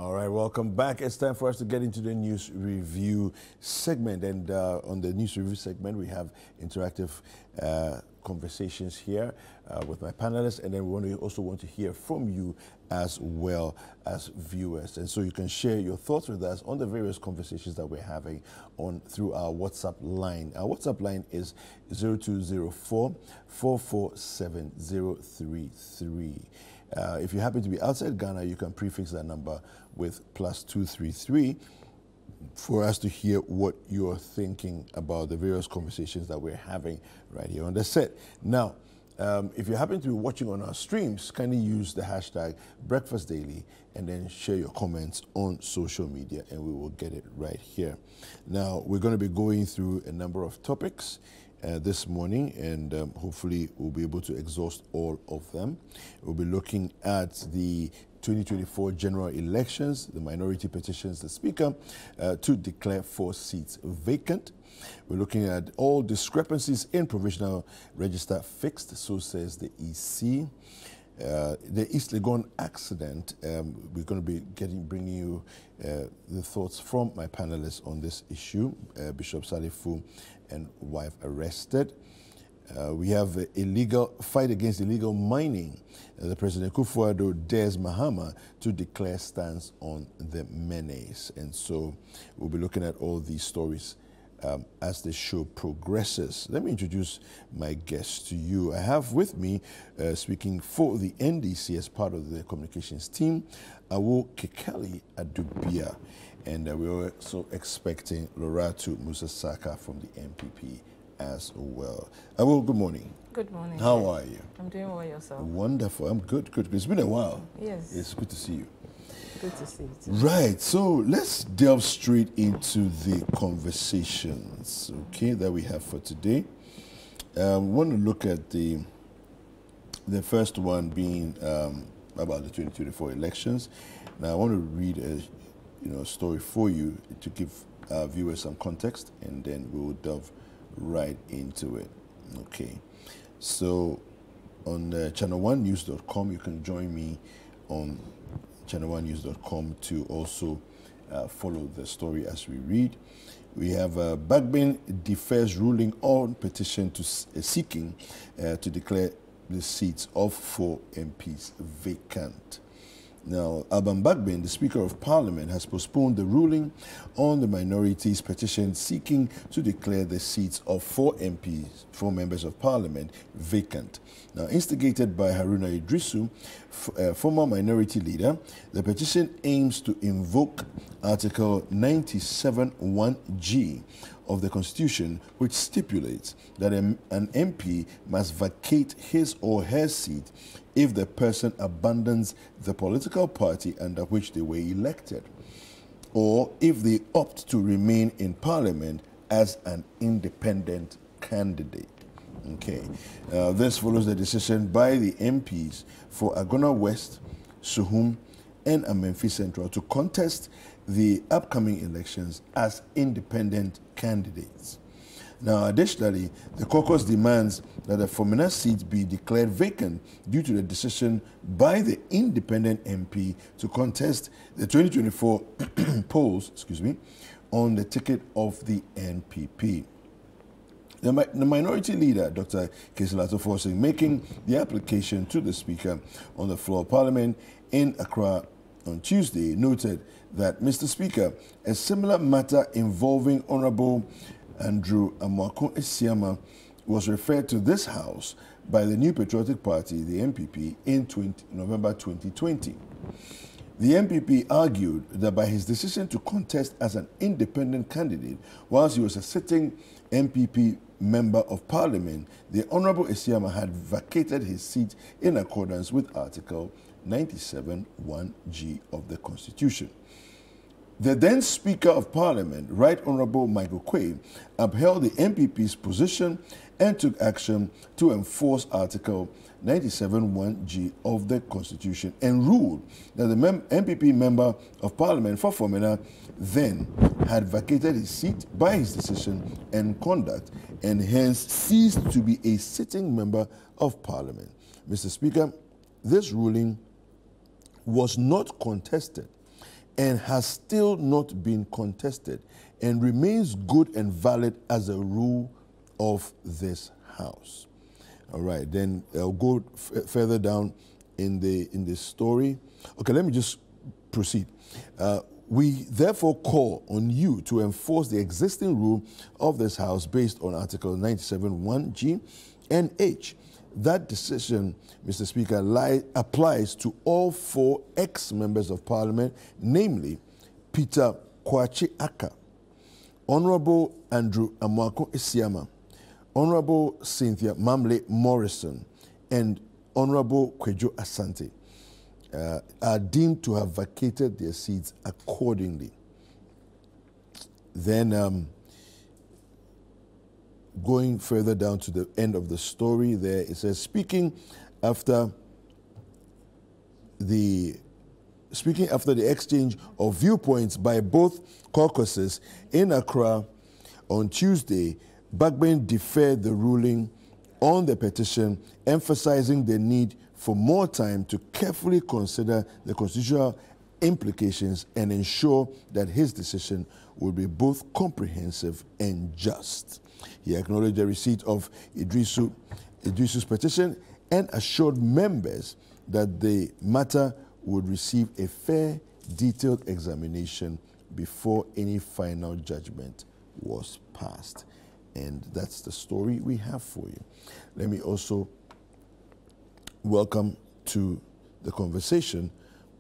All right, welcome back. It's time for us to get into the news review segment. And on the news review segment, we have interactive conversations here with my panelists. And then we also want to hear from you as well as viewers. And so you can share your thoughts with us on the various conversations that we're having through our WhatsApp line. Our WhatsApp line is 0204 447 033. If you happen to be outside Ghana, you can prefix that number with +233 for us to hear what you're thinking about the various conversations that we're having right here on the set. Now, if you happen to be watching on our streams, kindly use the hashtag BreakfastDaily and then share your comments on social media and we will get it right here. Now, we're going to be going through a number of topics this morning, and hopefully we'll be able to exhaust all of them. We'll be looking at the 2024 general elections, the minority petitions the Speaker to declare 4 seats vacant. We're looking at all discrepancies in provisional register fixed, so says the EC. The East Legon accident, we're going to be bringing you the thoughts from my panelists on this issue. Bishop Salifu and wife arrested. We have a illegal fight against illegal mining. The President Kufuor dares Mahama to declare stance on the menace. And so we'll be looking at all these stories as the show progresses. Let me introduce my guests to you. I have with me, speaking for the NDC as part of the communications team, Awo Kekeli Adubia. And we're also expecting Loratu Musasaka from the MPP as well. Awo, good morning. Good morning. How are you? I'm doing well, yourself? Wonderful. I'm good. It's been a while. Yes. It's good to see you. Good to see you too. Right, so let's delve straight into the conversations, okay, that we have for today. We want to look at the first one being about the 2024 elections. Now, I want to read a story for you to give viewers some context, and then we'll delve right into it. Okay, so on ChannelOneNews.com, you can join me on ChannelOneNews.com to also follow the story as we read. We have Bagbin defers ruling on petition to seeking to declare the seats of 4 MPs vacant. Now, Alban Bagbin, the Speaker of Parliament, has postponed the ruling on the minority's petition seeking to declare the seats of 4 MPs, 4 members of Parliament, vacant. Now, instigated by Haruna Idrisu, former minority leader, the petition aims to invoke Article 97(1)(g) of the Constitution, which stipulates that an MP must vacate his or her seat if the person abandons the political party under which they were elected, or if they opt to remain in Parliament as an independent candidate. Okay, this follows the decision by the MPs for Agona West, Suhum, and Amenfi Central to contest the upcoming elections as independent candidates. Now, additionally, the caucus demands that the Fomena seat be declared vacant due to the decision by the independent MP to contest the 2024 polls, on the ticket of the NPP. The minority leader, Dr. Kesilato Forsing, making the application to the Speaker on the floor of Parliament in Accra on Tuesday, noted that, Mr. Speaker, a similar matter involving Honorable Andrew Amoako Esiama was referred to this House by the New Patriotic Party, the NPP, in November 2020. The NPP argued that by his decision to contest as an independent candidate, whilst he was a sitting NPP member of Parliament, the Honorable Esiama had vacated his seat in accordance with Article 97(1)(g) of the Constitution. The then Speaker of Parliament, Right Honourable Michael Quay, upheld the MPP's position and took action to enforce Article 97(1)(g) of the Constitution and ruled that the MPP Member of Parliament for Fomena then had vacated his seat by his decision and conduct and hence ceased to be a sitting Member of Parliament. Mr. Speaker, this ruling was not contested and has still not been contested and remains good and valid as a rule of this House. All right, then I'll go further down in the story. Okay, let me just proceed. We therefore call on you to enforce the existing rule of this House based on Article 97(1)(g) and (h). That decision, Mr. Speaker, applies to all 4 ex-members of Parliament, namely Peter Kwachi Aka, Honorable Andrew Amwako Isiama, Honorable Cynthia Mamle Morrison, and Honorable Kwejo Asante. Are deemed to have vacated their seats accordingly. Then going further down to the end of the story there, it says, speaking after the exchange of viewpoints by both caucuses in Accra on Tuesday, Bagbin deferred the ruling on the petition, emphasizing the need for more time to carefully consider the constitutional implications and ensure that his decision will be both comprehensive and just. He acknowledged the receipt of Idrisu's petition and assured members that the matter would receive a fair, detailed examination before any final judgment was passed. And that's the story we have for you. Let me also welcome to the conversation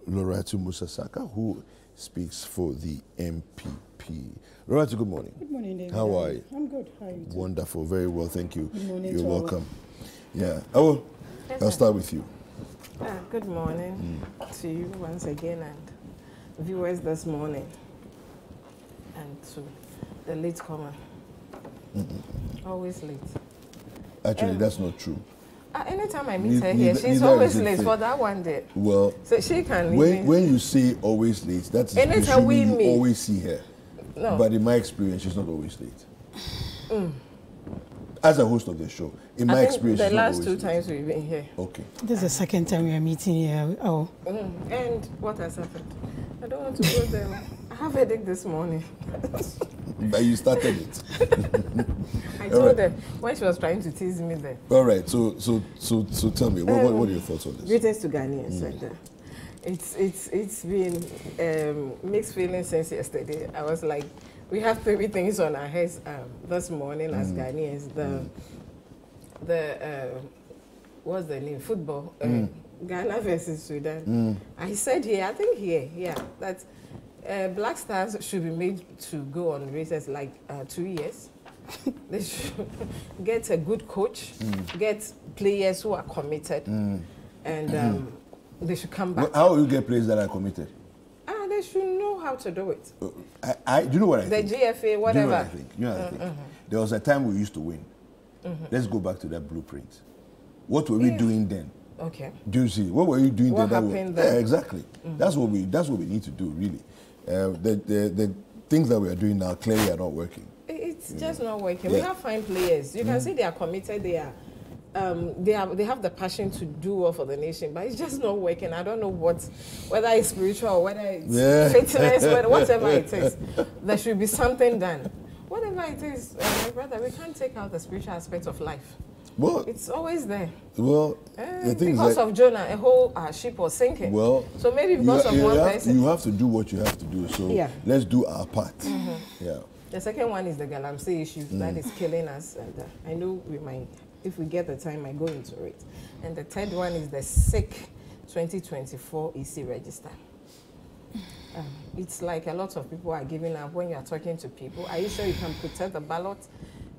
Loratu Musasaka, who speaks for the MPP. Loratu, good morning. Good morning, David. How are you? I'm good. How are you? Wonderful. Very well, thank you. Good morning. You're welcome. Yeah. Oh, I'll start with you. Good morning to you once again and viewers this morning, and to the latecomer. Always late. Actually, that's not true. Anytime I meet her here, she's always late for that one day. Well, so she can. When you say always late, that's anytime we you meet, always see her. No. But in my experience, she's not always late. As a host of the show, in my experience, the she's not last always 2 late. times we've been here. Okay. This is the second time we are meeting here. Oh. And what has happened? I don't want to go there. I have a headache this morning. But you started it. I told her when she was trying to tease me there. All right. So tell me, what are your thoughts on this? Greetings to Ghanaians. And, it's been mixed feelings since yesterday. I was like, we have 3 things on our heads this morning as Ghanaians. What's the name? Football. Ghana versus Sudan. I said here, I think here, that Black Stars should be made to go on races like 2 years. They should get a good coach, get players who are committed, and they should come back. How will you get players that are committed? They should know how to do it. Do you know what I think? The GFA, whatever. Do you know what I think? There was a time we used to win. Let's go back to that blueprint. What were we doing then? Okay. Do you see? What were you doing What then? happened then? Yeah, exactly. That's what we need to do, really. The things that we are doing now clearly are not working. It's just not working. Yeah. We have fine players. You can see they are committed. They have the passion to do well for the nation, but it's just not working. I don't know whether it's spiritual or whether it's fitness, whatever it is. There should be something done. Whatever it is, my brother, we can't take out the spiritual aspect of life. Well, it's always there. Well, the thing because is that, of Jonah, a whole ship was sinking. Well, so maybe because of one person. You have to do what you have to do. So let's do our part. Yeah. The second one is the Galamsey issue that is killing us, and I know we might, if we get the time, I go into it. And the third one is the SIC 2024 EC register. It's like a lot of people are giving up when you are talking to people. Are you sure you can protect the ballot?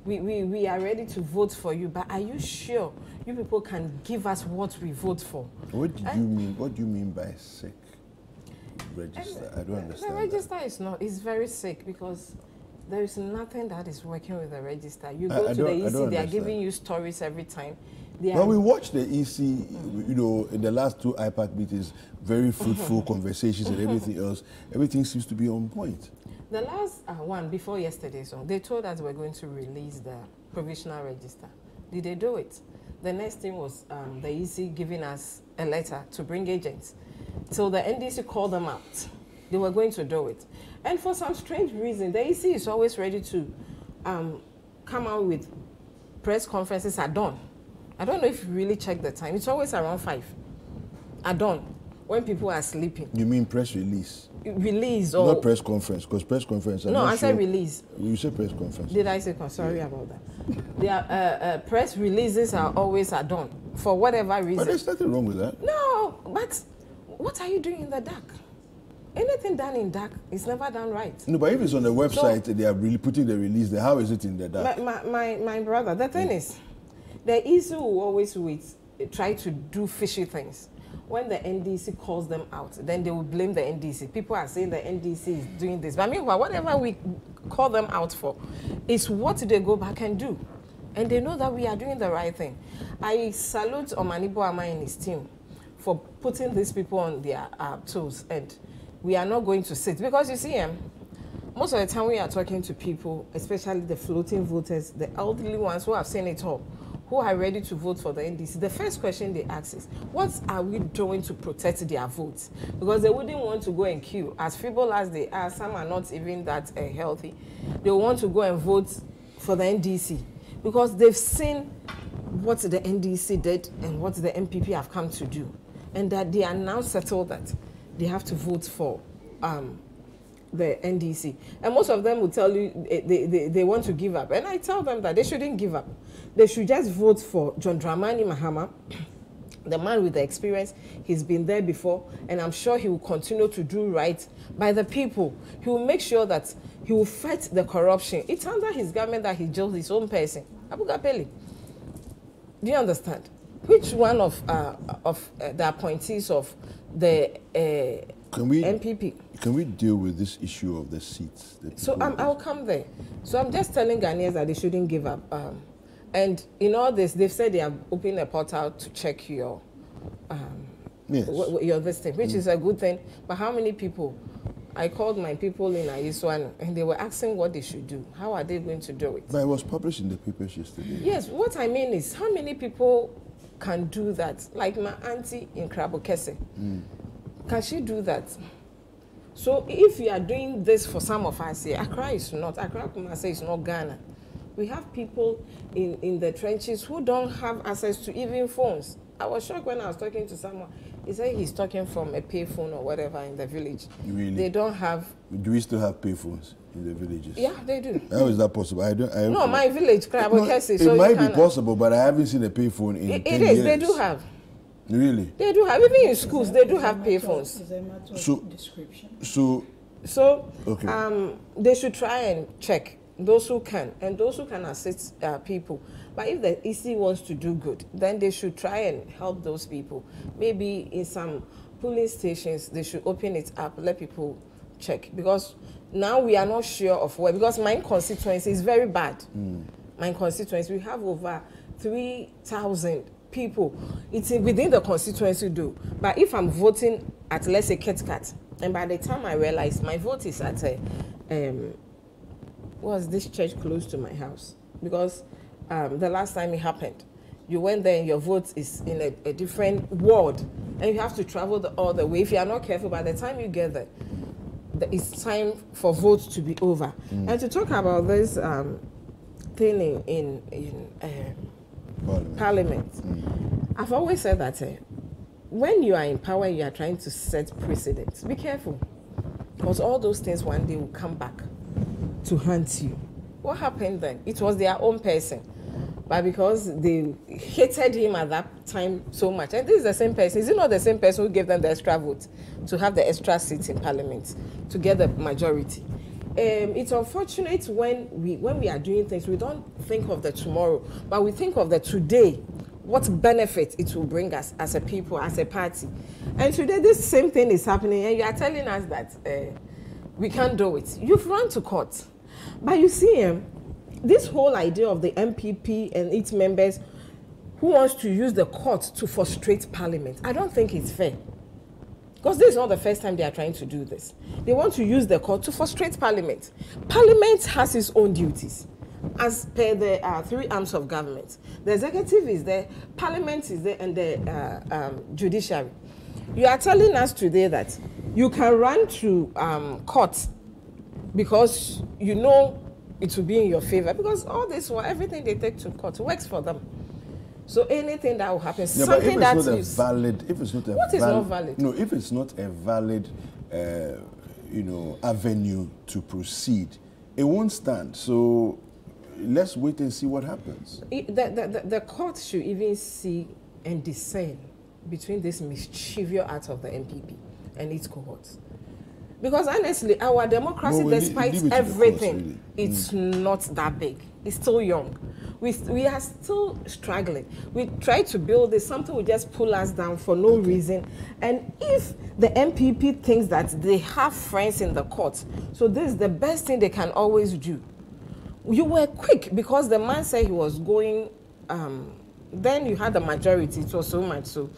We are ready to vote for you, but are you sure you people can give us what we vote for? What do you mean? What do you mean by SIC register? I don't understand. The register is not. It's very sick because there is nothing that is working with the register. You go to the EC, they are giving you stories every time. Well, we watched the EC, in the last 2 IPAC meetings, very fruitful conversations and everything else. Everything seems to be on point. The last one, before yesterday, so they told us we're going to release the provisional register. Did they do it? The next thing was the EC giving us a letter to bring agents. So the NDC called them out. they were going to do it. And for some strange reason, the EC is always ready to come out with press conferences at dawn. I don't know if you really check the time. It's always around 5 at dawn when people are sleeping. You mean press release? Release or... Not press conference, because press conference... No, I said release. You said press conference. Did I say... Sorry about that. Their press releases are always at dawn, for whatever reason. But there's nothing wrong with that. No, but what are you doing in the dark? Anything done in dark is never done right. No, but if it's on the website, so, they are really putting the release there. How is it in the dark? My brother, the thing is, the issue will always try to do fishy things. When the NDC calls them out, then they will blame the NDC. People are saying the NDC is doing this. But meanwhile, whatever we call them out for is what they go back and do. And they know that we are doing the right thing. I salute Omanibo Ama and his team for putting these people on their toes. And we are not going to sit. Because you see, most of the time we are talking to people, especially the floating voters, the elderly ones who have seen it all, who are ready to vote for the NDC, the first question they ask is, what are we doing to protect their votes? Because they wouldn't want to go and queue. As feeble as they are, some are not even that healthy. They want to go and vote for the NDC because they've seen what the NDC did and what the MPP have come to do. And that they are now settled that they have to vote for the NDC. And most of them will tell you they want to give up. And I tell them that they shouldn't give up. They should just vote for John Dramani Mahama, the man with the experience. He's been there before, and I'm sure he will continue to do right by the people. He will make sure that he will fight the corruption. It's under his government that he jails his own person. Abu Gapeli. Do you understand? Which one of the appointees of the MPP? Can we deal with this issue of the seats? So I'll come there. So I'm just telling Ghanaians that they shouldn't give up. And in all this, they've said they have opened a portal to check your your listing, which is a good thing. But how many people? I called my people in Ayiswan, and they were asking what they should do. How are they going to do it? But it was published in the papers yesterday. Yes, what I mean is, how many people can do that? Like my auntie in Krabokese. Can she do that? So if you are doing this for some of us here, Accra is not. Accra Kumasi is not Ghana. We have people in the trenches who don't have access to even phones. I was shocked when I was talking to someone. He said he's talking from a payphone or whatever in the village. Really? They don't have... Do we still have payphones in the villages? Yeah, they do. How is that possible? No, my village, Krabokese. It might be possible, but I haven't seen a payphone in 10 years. It is, they do have. Really? They do have. Even in schools, they do have payphones. So okay. They should try and check those who can, and those who can assist people. But if the EC wants to do good, then they should try and help those people. Maybe in some polling stations, they should open it up, let people check. Because now we are not sure of where, because my constituency is very bad. My constituency, we have over 3,000 people. It's within the constituency though. But if I'm voting at, let's say, Ketkat, and by the time I realize my vote is at was this church close to my house? Because the last time it happened, you went there and your vote is in a different ward, and you have to travel all the way. If you are not careful, by the time you get there, it's time for votes to be over. And to talk about this thing in Parliament, I've always said that when you are in power, you are trying to set precedents. Be careful, because all those things one day will come back to haunt you. What happened then? It was their own person. But because they hated him at that time so much, and this is the same person, is it not the same person who gave them the extra vote to have the extra seats in Parliament, to get the majority? It's unfortunate when we are doing things, we don't think of the tomorrow, but we think of the today, what benefit it will bring us as a people, as a party. And today this same thing is happening, and you are telling us that we can't do it. You've run to court. But you see, this whole idea of the MPP and its members who wants to use the court to frustrate Parliament, I don't think it's fair. Because this is not the first time they are trying to do this. They want to use the court to frustrate Parliament. Parliament has its own duties, as per the 3 arms of government. The executive is there, Parliament is there, and the judiciary. You are telling us today that You can run to court because you know it will be in your favor, because all this, everything they take to court works for them. So anything that will happen, Yeah, something but that if it's not valid, No, if it's not a valid, avenue to proceed, it won't stand. So let's wait and see what happens. The court should even see and discern between this mischievous act of the MPP and its cohorts. Because honestly, our democracy, despite everything, courts, really. It's not that big. It's still young. We are still struggling. We try to build this, something will just pull us down for no reason. And if the MPP thinks that they have friends in the court, so this is the best thing they can always do. You were quick because the man said he was going, then you had the majority, it was so much, so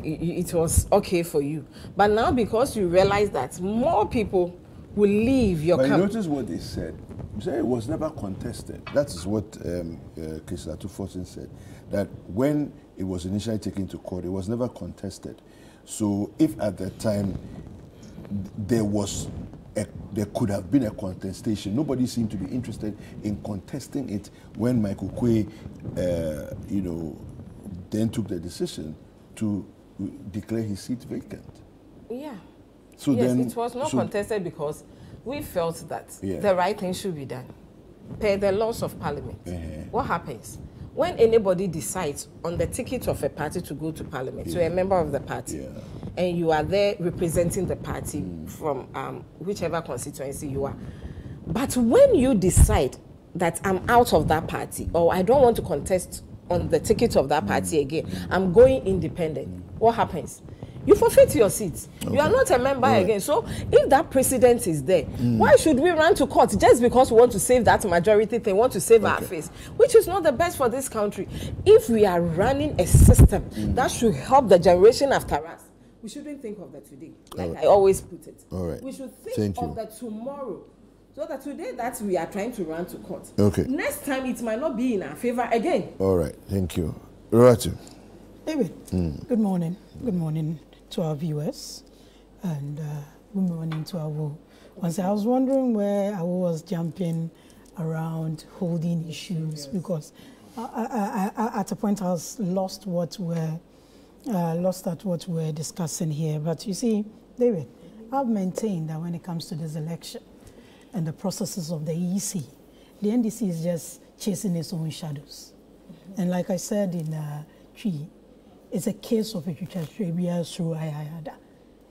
it was okay for you. But now because you realize that more people will leave your camp. But notice what they said. They said it was never contested. That is what Keslatu Fortin said, that when it was initially taken to court, it was never contested. So if at that time there could have been a contestation, nobody seemed to be interested in contesting it when Michael Quay, then took the decision to declare his seat vacant. Yeah. So yes, then, it was not contested because we felt that the right thing should be done per the laws of parliament. What happens? When anybody decides on the ticket of a party to go to parliament, so a member of the party, and you are there representing the party from whichever constituency you are. But when you decide that I'm out of that party, or I don't want to contest on the ticket of that party again, I'm going independent, what happens? You forfeit your seat. You are not a member again. So if that precedent is there, why should we run to court just because we want to save that majority thing, want to save our face, which is not the best for this country? If we are running a system that should help the generation after us, we shouldn't think of the today, like I always put it. We should think of the tomorrow. So that today that we are trying to run to court. Next time it might not be in our favor again. All right, thank you. Ratu. David, good morning. Good morning to our viewers, and good morning to our ones. I was wondering where I was jumping around holding issues, because I at a point I was lost at what we're discussing here. But you see, David, I've maintained that when it comes to this election and the processes of the EC, the NDC is just chasing its own shadows. And like I said in Tree, it's a case of a Tribia through Ayada.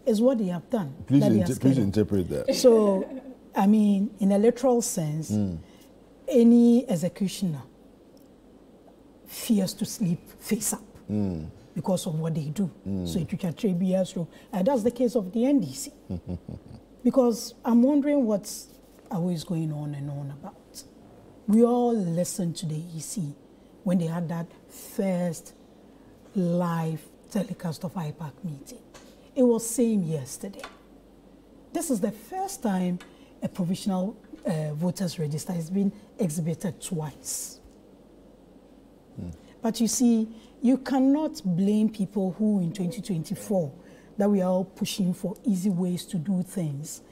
It's what they have done. Please interpret that. So, I mean, in a literal sense, any executioner fears to sleep face up because of what they do. So it Tribia through. And that's the case of the NDC. Because I'm wondering what's always going on and on about. We all listened to the EC when they had that first live telecast of IPAC meeting. It was same yesterday. This is the first time a provisional voters register has been exhibited twice. But you see, you cannot blame people who in 2024 that we are all pushing for easy ways to do things.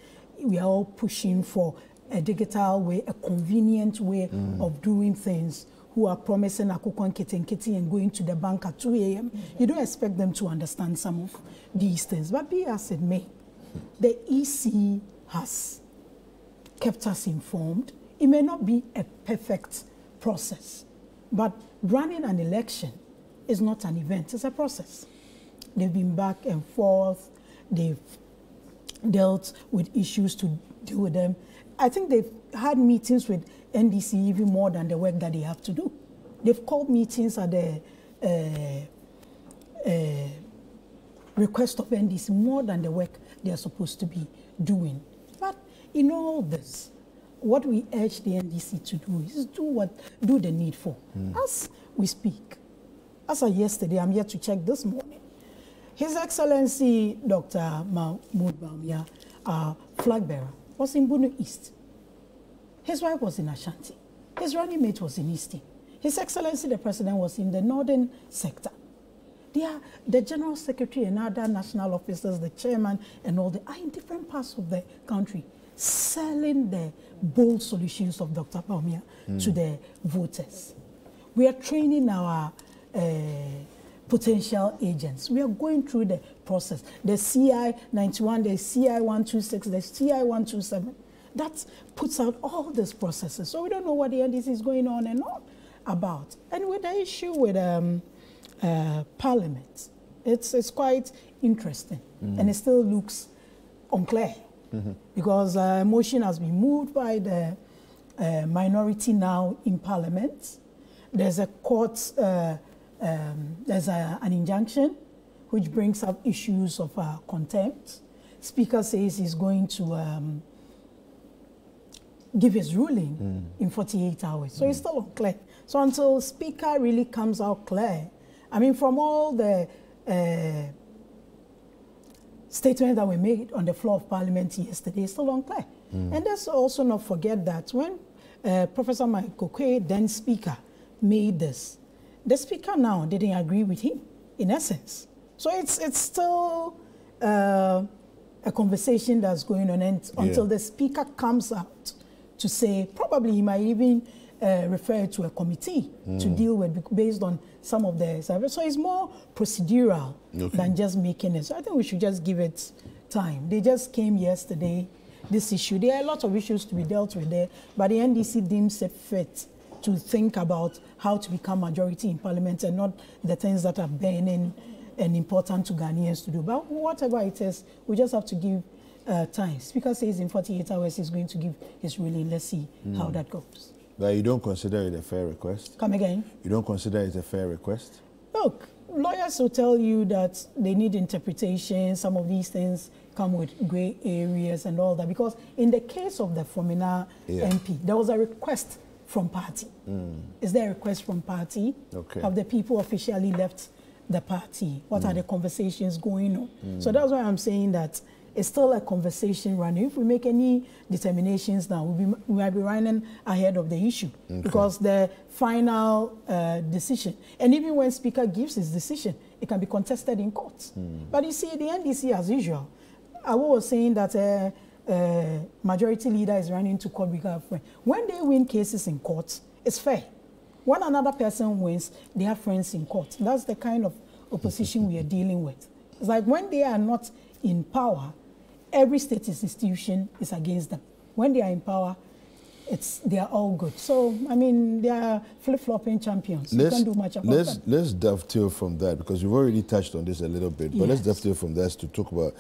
We are all pushing for a digital way, a convenient way of doing things, who are promising akukon kitten and going to the bank at 2 a.m. You don't expect them to understand some of these things. But be as it may, the EC has kept us informed. It may not be a perfect process, but running an election is not an event, it's a process. They've been back and forth. They've dealt with issues to deal with them. I think they've had meetings with NDC even more than the work that they have to do. They've called meetings at the request of NDC more than the work they are supposed to be doing. But in all this, what we urge the NDC to do is do the needful. As we speak, as of yesterday, I'm here to check this morning, His Excellency Dr. Mahmoud Bawumia, flag bearer, was in Bunu East. His wife was in Ashanti. His running mate was in Eastern. His Excellency the President was in the northern sector. They are the General Secretary and other national officers, the chairman and all are in different parts of the country selling the bold solutions of Dr. Bawumia to the voters. We are training our potential agents. We are going through the process. The CI 91, the CI 126, the CI 127. That puts out all these processes. So we don't know what the NDC is going on and on about. And with the issue with Parliament, it's quite interesting. And it still looks unclear. Because a motion has been moved by the minority now in Parliament. There's a court, there's an injunction which brings up issues of contempt. Speaker says he's going to give his ruling in 48 hours. So it's still unclear. So until Speaker really comes out clear, I mean, from all the statements that were made on the floor of Parliament yesterday, it's still unclear. And let's also not forget that when Professor Mike Kokwe, then Speaker, made this, the Speaker now didn't agree with him, in essence. So it's still a conversation that's going on, and until the Speaker comes out to say, probably he might even refer to a committee to deal with based on some of the surveys. So it's more procedural than just making it. So I think we should just give it time. They just came yesterday, this issue. There are a lot of issues to be dealt with there, but the NDC deems it fit to think about how to become majority in Parliament and not the things that are burning and important to Ghanaians to do. But whatever it is, we just have to give time. Speaker says in 48 hours he's going to give his ruling. Let's see how that goes. But you don't consider it a fair request? Come again? You don't consider it a fair request? Look, lawyers will tell you that they need interpretation. Some of these things come with gray areas and all that. Because in the case of the Fomina MP, there was a request from party. Is there a request from party? Okay. Have the people officially left the party? What are the conversations going on? So that's why I'm saying that it's still a conversation running. If we make any determinations now, we might be running ahead of the issue because the final decision, and even when Speaker gives his decision, it can be contested in court. But you see, the NDC, as usual, I was saying that majority leader is running to court because when they win cases in court, it's fair. When another person wins, they have friends in court. That's the kind of opposition we are dealing with. It's like when they are not in power, every state institution is against them. When they are in power, they are all good. So, I mean, they are flip-flopping champions. You can't do much about that. Let's dovetail from that, because you've already touched on this a little bit, but let's dovetail from that to talk about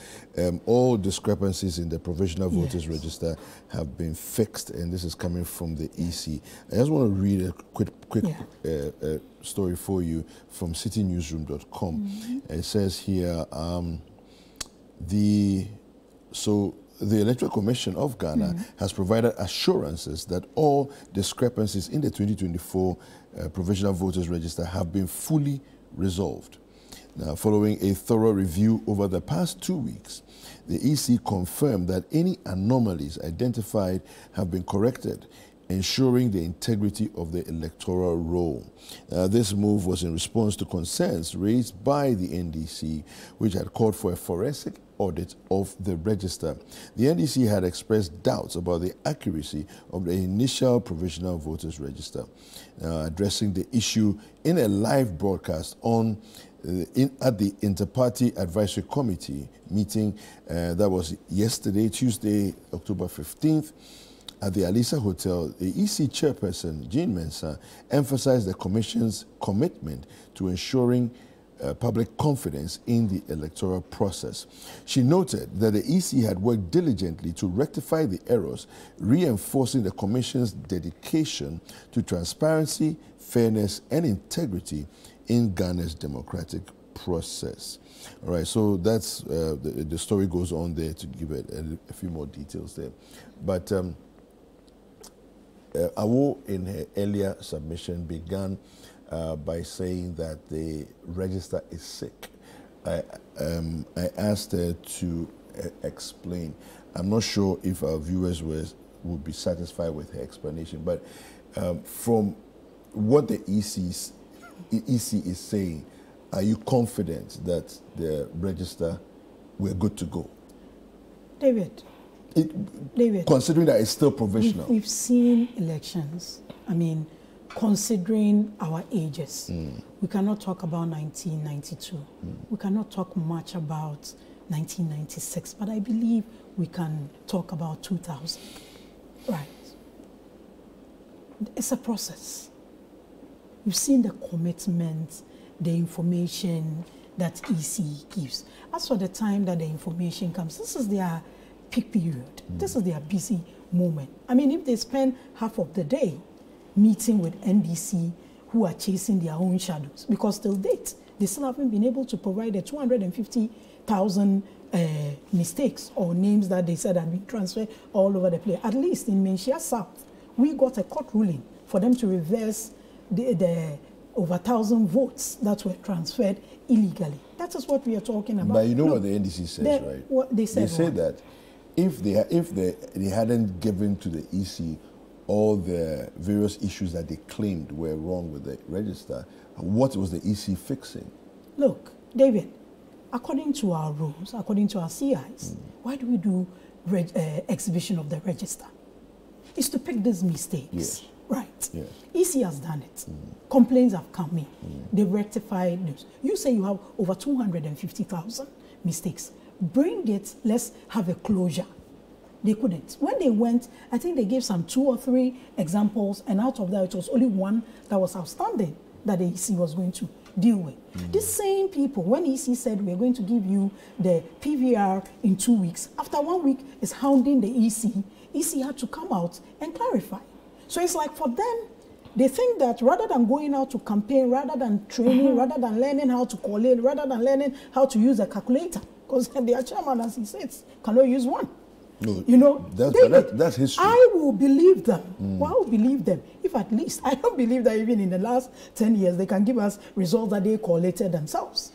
all discrepancies in the provisional voters register have been fixed, and this is coming from the EC. I just want to read a quick story for you from citynewsroom.com. It says here, the Electoral Commission of Ghana has provided assurances that all discrepancies in the 2024 Provisional Voters Register have been fully resolved. Now, following a thorough review over the past 2 weeks, the EC confirmed that any anomalies identified have been corrected, ensuring the integrity of the electoral roll. This move was in response to concerns raised by the NDC, which had called for a forensic audit of the register. The NDC had expressed doubts about the accuracy of the initial provisional voters register. Addressing the issue in a live broadcast at the Inter-Party Advisory Committee meeting that was yesterday, Tuesday, October 15th, at the Alisa Hotel, the EC chairperson, Jean Mensah, emphasized the Commission's commitment to ensuring public confidence in the electoral process. She noted that the EC had worked diligently to rectify the errors, reinforcing the Commission's dedication to transparency, fairness, and integrity in Ghana's democratic process. All right, so that's the story goes on there to give it a few more details there. But Awo, in her earlier submission, began by saying that the register is sick. I asked her to explain. I'm not sure if our viewers would be satisfied with her explanation, but from what the EC is saying, are you confident that the register, we're good to go? David, considering that it's still provisional. We've seen elections. I mean, considering our ages, we cannot talk about 1992. We cannot talk much about 1996, but I believe we can talk about 2000. Right. It's a process. We've seen the commitment, the information that EC gives. As for the time that the information comes, this is their peak period. This is their busy moment. I mean, if they spend half of the day meeting with NDC who are chasing their own shadows, because till date, they still haven't been able to provide the 250,000 mistakes or names that they said had been transferred all over the place. At least in Menchia South, we got a court ruling for them to reverse the over 1,000 votes that were transferred illegally. That is what we are talking about. But you know what the NDC says, right? What they said. They say that if they hadn't given to the EC all the various issues that they claimed were wrong with the register, what was the EC fixing? Look, David, according to our rules, according to our CIs, why do we do exhibition of the register? It's to pick these mistakes. Yes. Right. Yes. EC has done it. Complaints have come in. They've rectified those. You say you have over 250,000 mistakes. Bring it, let's have a closure. They couldn't. When they went, I think they gave some 2 or 3 examples, and out of that, it was only one that was outstanding that the EC was going to deal with. These same people, when EC said we're going to give you the PVR in 2 weeks, after 1 week is hounding the EC had to come out and clarify. So it's like for them, they think that rather than going out to campaign, rather than training, rather than learning how to collate, rather than learning how to use a calculator, because their chairman, as he says, cannot use one. No, you know, that's history. I will believe them. Well, I will believe them if at least, I don't believe that even in the last 10 years, they can give us results that they collated themselves.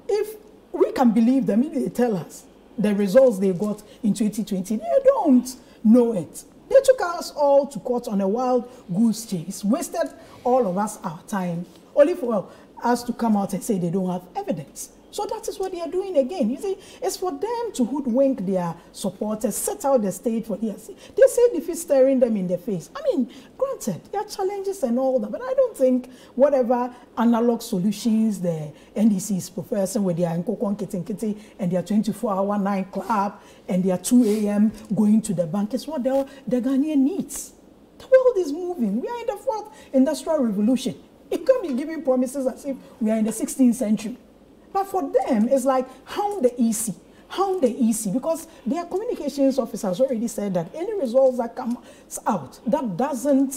If we can believe them, if they tell us the results they got in 2020, they don't know it. They took us all to court on a wild goose chase, wasted all of us our time, only for us to come out and say they don't have evidence. So that is what they are doing again. You see, it's for them to hoodwink their supporters, set out the stage for their... They say defeat staring them in the face. I mean, granted, there are challenges and all that, but I don't think whatever analog solutions the NDC is professing with their Nkokon Kitty and their 24-hour night club and their 2 a.m. going to the bank is what the Ghanaian needs. The world is moving. We are in the 4th industrial revolution. It can't be giving promises as if we are in the 16th century. But for them, it's like, hound the EC, because their communications officers already said that any results that come out that doesn't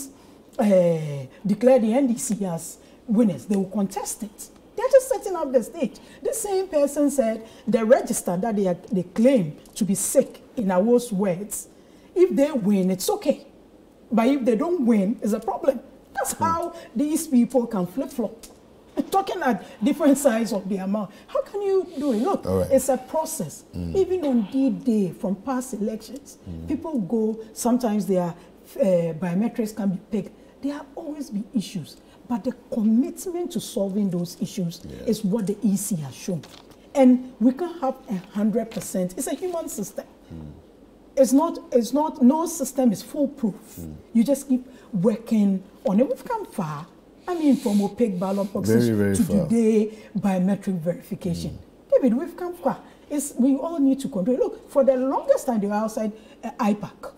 declare the NDC as winners, they will contest it. They're just setting up the stage. The same person said the register that they claim to be sick, in our words, if they win, it's okay. But if they don't win, it's a problem. That's how these people can flip-flop. Talking at different sides of the amount. How can you do it? Look, it's a process. Even on D-Day from past elections, people go, sometimes their biometrics can be picked. There will always be issues. But the commitment to solving those issues is what the EC has shown. And we can't have 100%. It's a human system. It's not, no system is foolproof. You just keep working on it. We've come far. I mean, from opaque ballot boxes to today biometric verification. David, we've come far. We all need to control. Look, for the longest time, they were outside IPAC.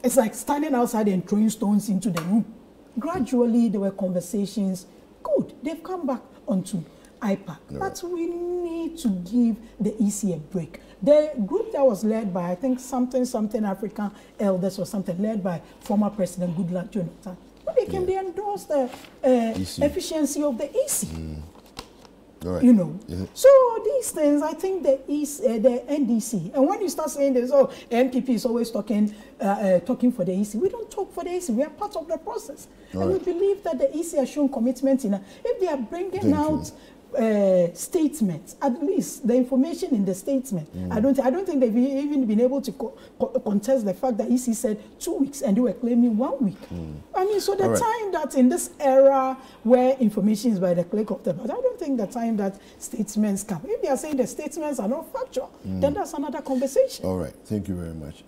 It's like standing outside and throwing stones into the room. Gradually, there were conversations. Good, they've come back onto IPAC. But we need to give the EC a break. The group that was led by, I think, something African Elders or something, led by former President Goodluck Jonathan, they can be endorsed the efficiency of the EC. You know. So these things, I think the NDC, and when you start saying this, oh, NPP is always talking for the EC. We don't talk for the EC. We are part of the process. And we believe that the EC has shown commitment in if they are bringing out statement, at least the information in the statement. I don't think they've even been able to contest the fact that EC said 2 weeks and they were claiming 1 week. I mean, so the time that in this era where information is by the click of the button, I don't think the time that statements come. If they are saying the statements are not factual, then that's another conversation. All right, thank you very much.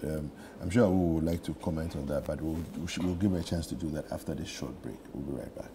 I'm sure we would like to comment on that, but we'll give a chance to do that after this short break. We'll be right back.